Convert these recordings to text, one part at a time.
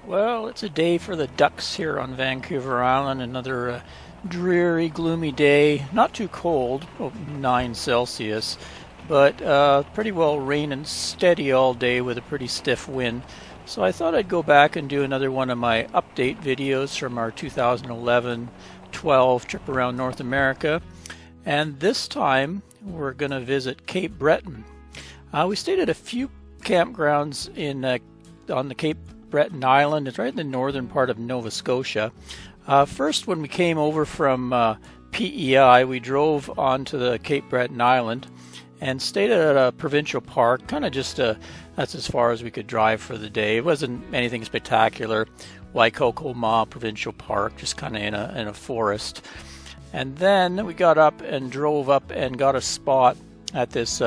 Well, it's a day for the ducks here on Vancouver Island. Another dreary, gloomy day. Not too cold, 9 Celsius, but pretty well rain and steady all day with a pretty stiff wind. So I thought I'd go back and do another one of my update videos from our 2011-12 trip around North America. And this time we're going to visit Cape Breton. We stayed at a few campgrounds on the Cape Breton Island. It's right in the northern part of Nova Scotia. First, when we came over from PEI, we drove onto the Cape Breton Island and stayed at a provincial park, kind of just that's as far as we could drive for the day. It wasn't anything spectacular. Waikokoma Provincial Park, just kind of in a forest. And then we got up and drove up and got a spot at this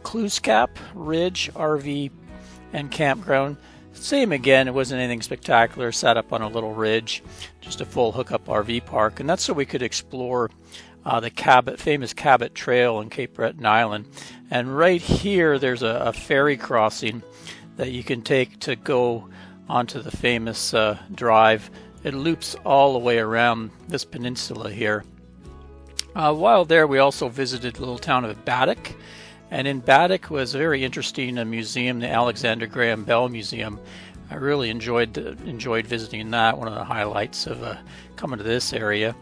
Cluescap Ridge RV and campground. Same again, it wasn't anything spectacular. Sat up on a little ridge, just a full hookup RV park, and that's so we could explore the famous Cabot Trail in Cape Breton Island. And right here, there's a ferry crossing that you can take to go onto the famous drive. It loops all the way around this peninsula here. While there, we also visited the little town of Baddock. And in Baddock was a very interesting museum, the Alexander Graham Bell Museum. I really enjoyed visiting that, one of the highlights of coming to this area.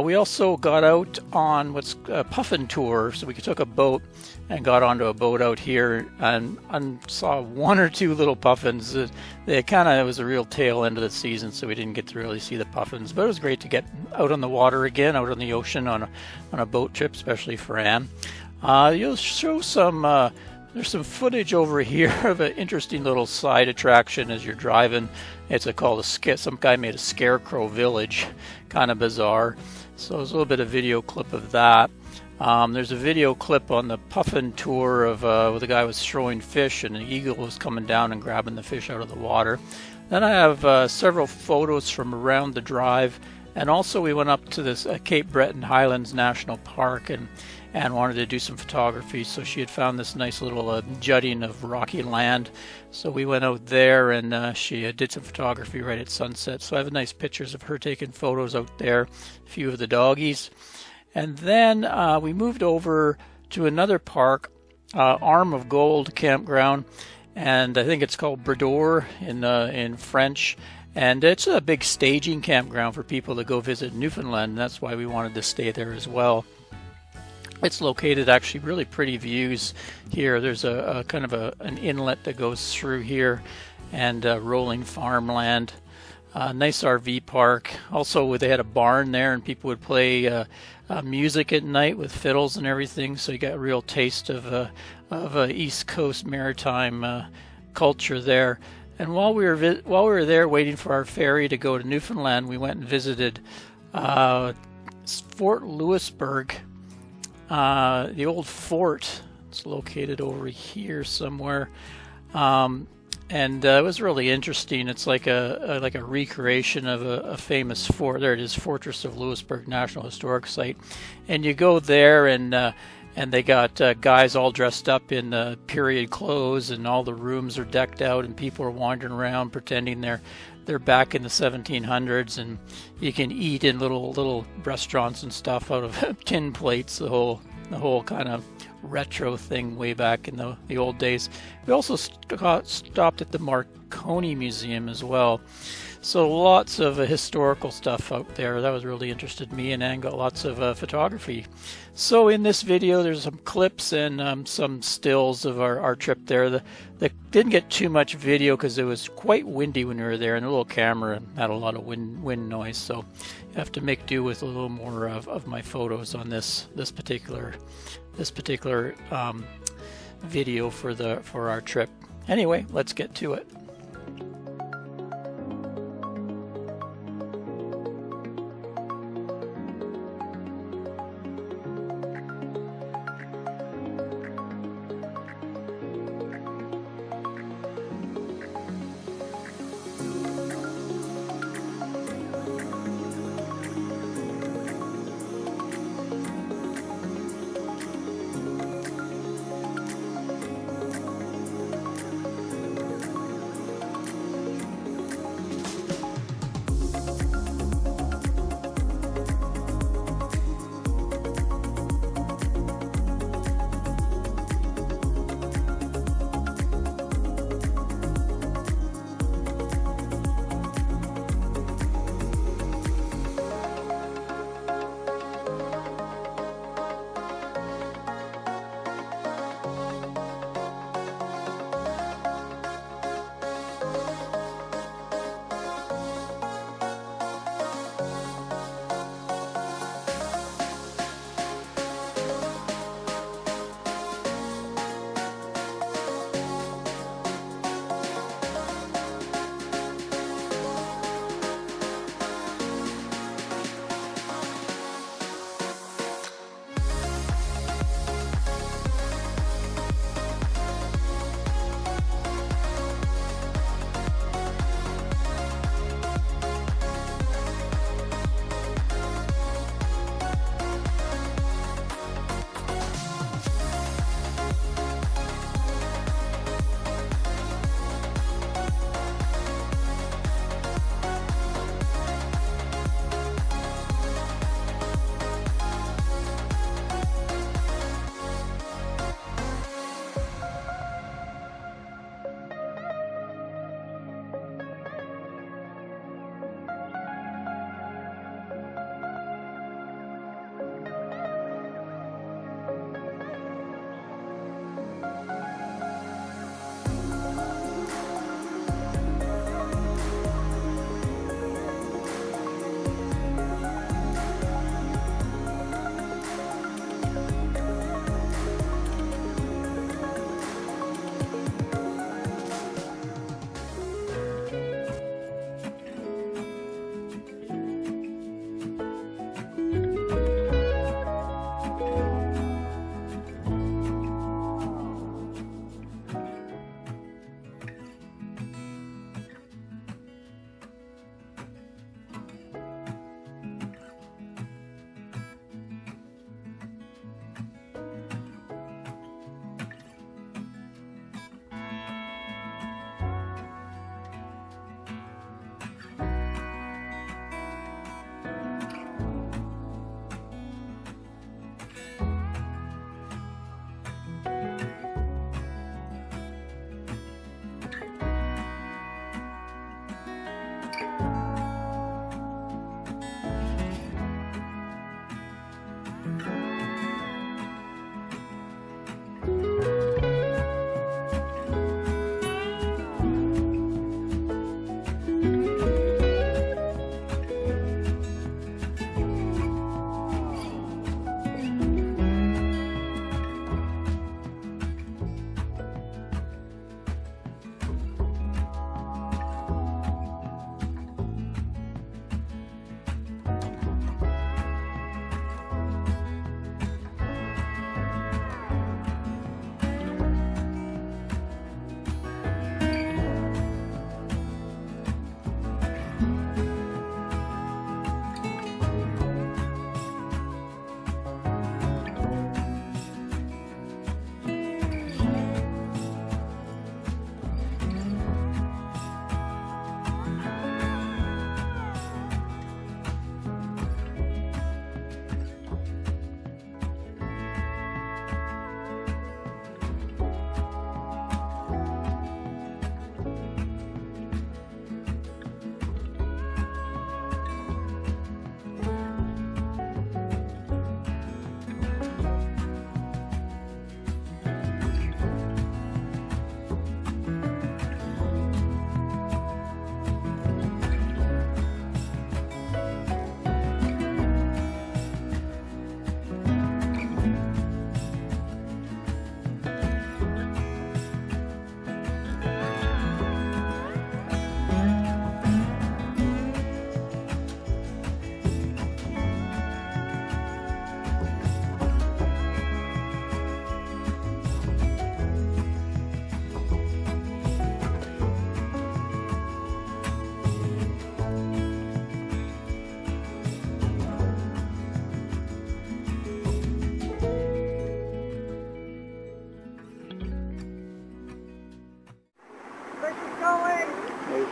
We also got out on what's a Puffin Tour, so we took a boat and got onto a boat out here and saw one or two little puffins. It was a real tail end of the season, so we didn't get to really see the puffins. But it was great to get out on the water again, out on the ocean on a boat trip, especially for Anne. You'll show there's some footage over here of an interesting little side attraction as you're driving. It's called some guy made a Scarecrow village, kind of bizarre. So there's a little bit of video clip of that. There's a video clip on the Puffin Tour of where the guy was throwing fish and an eagle was coming down and grabbing the fish out of the water. Then I have several photos from around the drive, and also we went up to this Cape Breton Highlands National Park and wanted to do some photography, so she had found this nice little jutting of rocky land. So we went out there and she did some photography right at sunset. So I have nice pictures of her taking photos out there, a few of the doggies. And then we moved over to another park, Arm of Gold Campground, and I think it's called Bredor in French. And it's a big staging campground for people to go visit Newfoundland, and that's why we wanted to stay there as well. It's located actually really pretty views here. There's a kind of an inlet that goes through here and rolling farmland. Nice RV park. Also, they had a barn there and people would play music at night with fiddles and everything. So you got a real taste of East Coast maritime culture there. And while we were there waiting for our ferry to go to Newfoundland, we went and visited Fort Louisbourg. The old fort. It's located over here somewhere, and it was really interesting. It's like a recreation of a famous fort. There it is, Fortress of Louisbourg National Historic Site. And you go there, and they got guys all dressed up in period clothes, and all the rooms are decked out, and people are wandering around pretending they're back in the 1700s, and you can eat in little restaurants and stuff out of tin plates. The whole kind of retro thing way back in the old days. We also stopped at the Marconi Museum as well. So lots of historical stuff out there. That was really interested me, and Anne got lots of photography. So in this video, there's some clips and some stills of our trip there. They didn't get too much video because it was quite windy when we were there, and the little camera had a lot of wind noise. So you have to make do with a little more of my photos on this particular video for our trip. Anyway, let's get to it.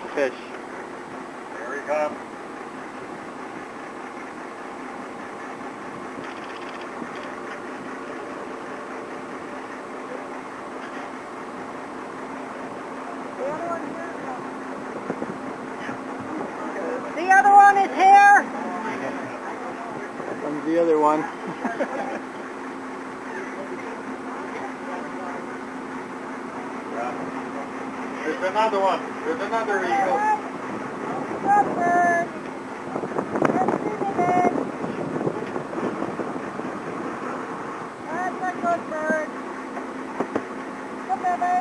the fish. Here we come. The other one is here. That one's the other one. There's another one. There's another eagle. Good bird. Let's see the bird. That's a good bird. Good baby.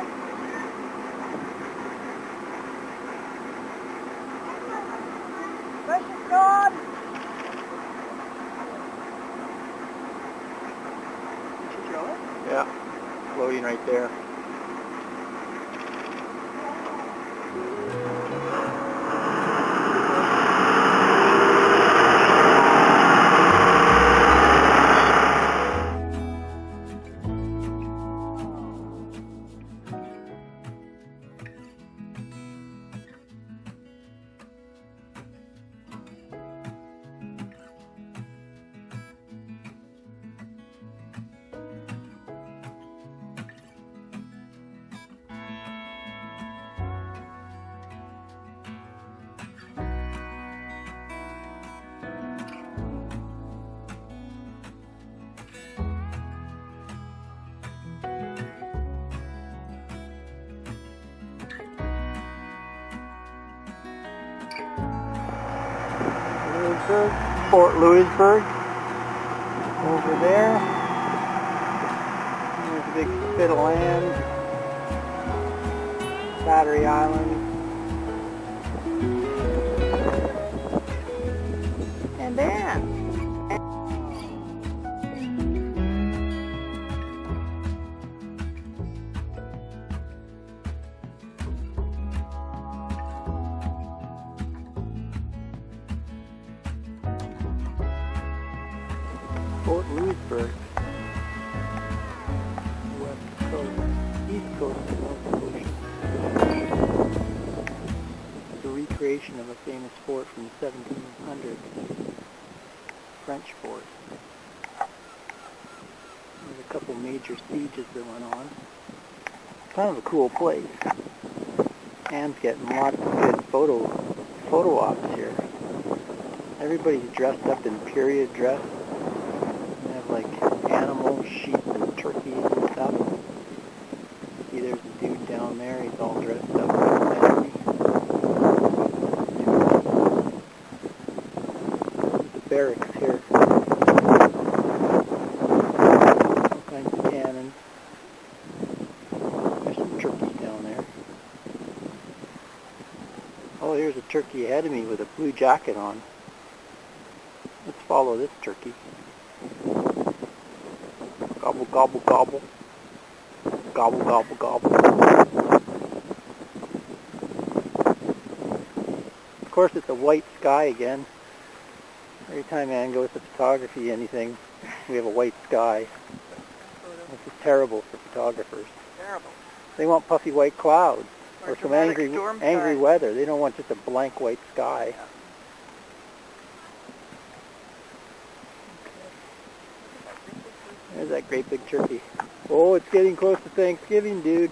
Fish is gone. Did you throw it? Yeah, floating right there. Fort Louisbourg over there. There's a big spit of land. Battery Island. And then Fort Louisbourg, west coast, east coast of Nova Scotia. It's a recreation of a famous fort from the 1700s, French fort. There's a couple major sieges that went on. Kind of a cool place. Anne's getting lots of good photo ops here. Everybody's dressed up in period dress. Like animals, sheep and turkeys and stuff. See, there's a dude down there, he's all dressed up like There's the barracks here. All kinds of cannons. There's some turkeys down there. Oh, here's a turkey ahead of me with a blue jacket on. Let's follow this turkey. Gobble, gobble, gobble. Gobble, gobble, gobble. Of course, it's a white sky again. Every time Anne goes to photography, anything, we have a white sky. This is terrible for photographers. Terrible. They want puffy white clouds Or some angry weather. They don't want just a blank white sky. Yeah. There's that great big turkey. Oh, it's getting close to Thanksgiving, dude.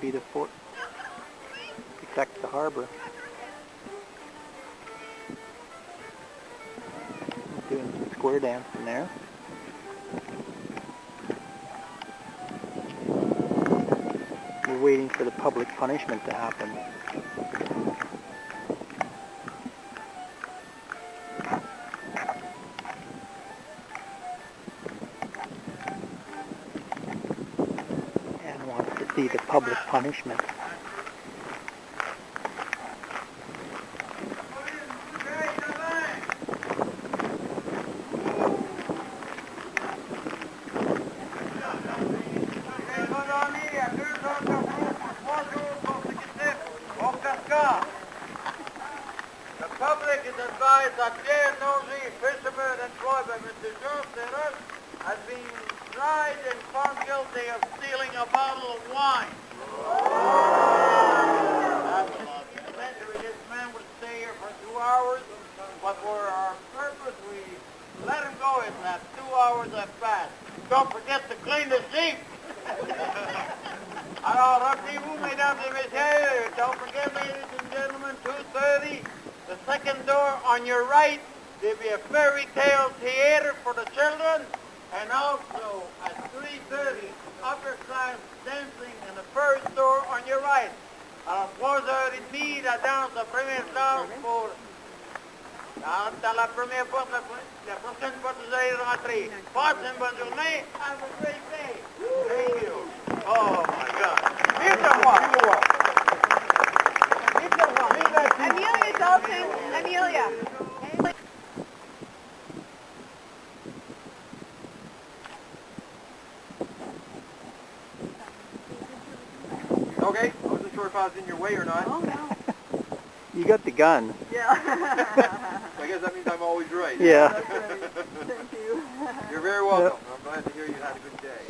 be the fort. Protect the harbor. Doing some square dancing there. We're waiting for the public punishment to happen. And wants to see the public punishment. That J. Nosey, fisherman employed by Mr. Jones has been tried and found guilty of stealing a bottle of wine. This man would stay here for 2 hours, but for our purpose, we let him go in that 2 hours have passed. Don't forget to clean the sheep. Alors, rappelez-vous, mesdames et messieurs, don't forget, ladies and gentlemen, 2:30. The second door on your right, there'll be a fairy tale theater for the children, and also at 3:30, upper class dancing in the first door on your right. Alors, 3h30, la danse, la première danse pour... Dans la première porte, la prochaine porte, vous allez rentrer. Passe une bonne journée. Have a great day. Thank you. Oh, my God. Vive le roi. Vive le roi. Vive la fille. Amelia Dalton, Amelia. Okay, I wasn't sure if I was in your way or not. Oh, no. You got the gun. Yeah. I guess that means I'm always right. Yeah. That's right. Thank you. You're very welcome. I'm glad to hear you had a good day.